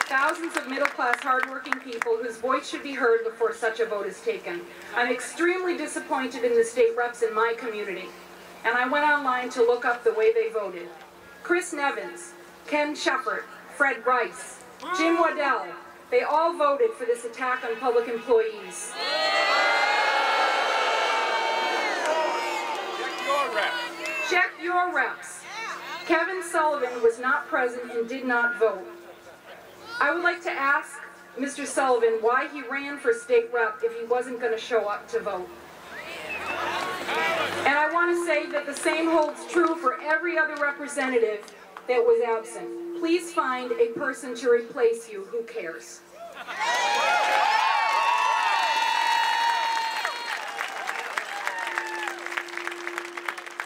represent thousands of middle-class, hard-working people whose voice should be heard before such a vote is taken. I'm extremely disappointed in the state reps in my community, and I went online to look up the way they voted. Chris Nevins, Ken Shepard, Fred Rice, Jim Waddell, they all voted for this attack on public employees. Check your reps. Kevin Sullivan was not present and did not vote. I would like to ask Mr. Sullivan why he ran for state rep if he wasn't going to show up to vote. And I want to say that the same holds true for every other representative that was absent. Please find a person to replace you who cares.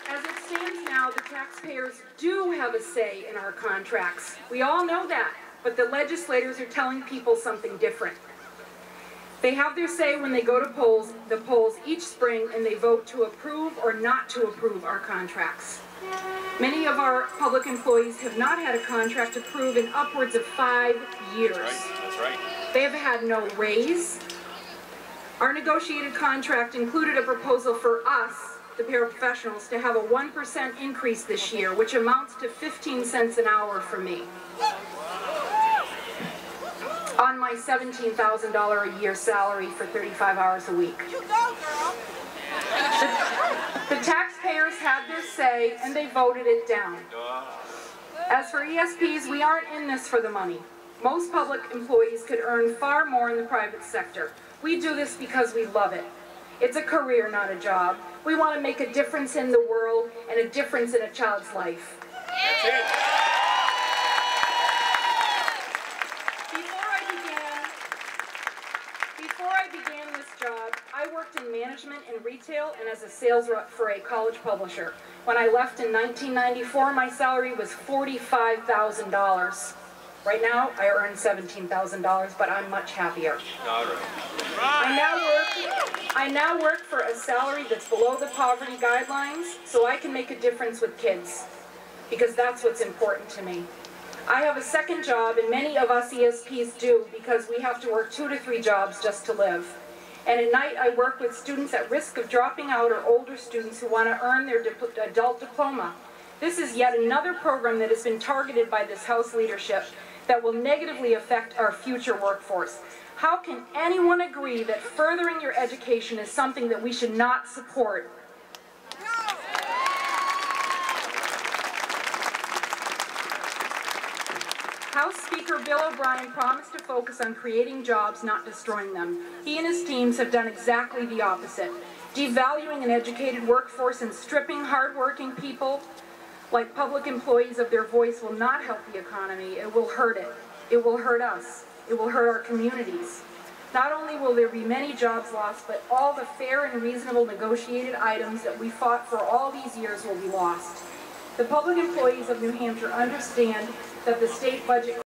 As it stands now, the taxpayers do have a say in our contracts. We all know that, but the legislators are telling people something different. They have their say when they go to the polls each spring, and they vote to approve or not to approve our contracts. Many of our public employees have not had a contract approved in upwards of 5 years. That's right. They have had no raise. Our negotiated contract included a proposal for us, the paraprofessionals, to have a 1% increase this year, which amounts to 15 cents an hour for me, on my $17,000 a year salary for 35 hours a week. You go, girl. The taxpayers had their say, and they voted it down. As for ESPs, we aren't in this for the money. Most public employees could earn far more in the private sector. We do this because we love it. It's a career, not a job. We want to make a difference in the world and a difference in a child's life. That's it. Before I began this job, I worked in management and retail and as a sales rep for a college publisher. When I left in 1994, my salary was $45,000. Right now, I earn $17,000, but I'm much happier. All right. I now work for a salary that's below the poverty guidelines, so I can make a difference with kids, because that's what's important to me. I have a second job, and many of us ESPs do, because we have to work 2 to 3 jobs just to live. And at night, I work with students at risk of dropping out or older students who want to earn their adult diploma. This is yet another program that has been targeted by this House leadership that will negatively affect our future workforce. How can anyone agree that furthering your education is something that we should not support? House Speaker Bill O'Brien promised to focus on creating jobs, not destroying them. He and his teams have done exactly the opposite, devaluing an educated workforce and stripping hardworking people like public employees of their voice will not help the economy. It will hurt it. It will hurt us. It will hurt our communities. Not only will there be many jobs lost, but all the fair and reasonable negotiated items that we fought for all these years will be lost. The public employees of New Hampshire understand that the state budget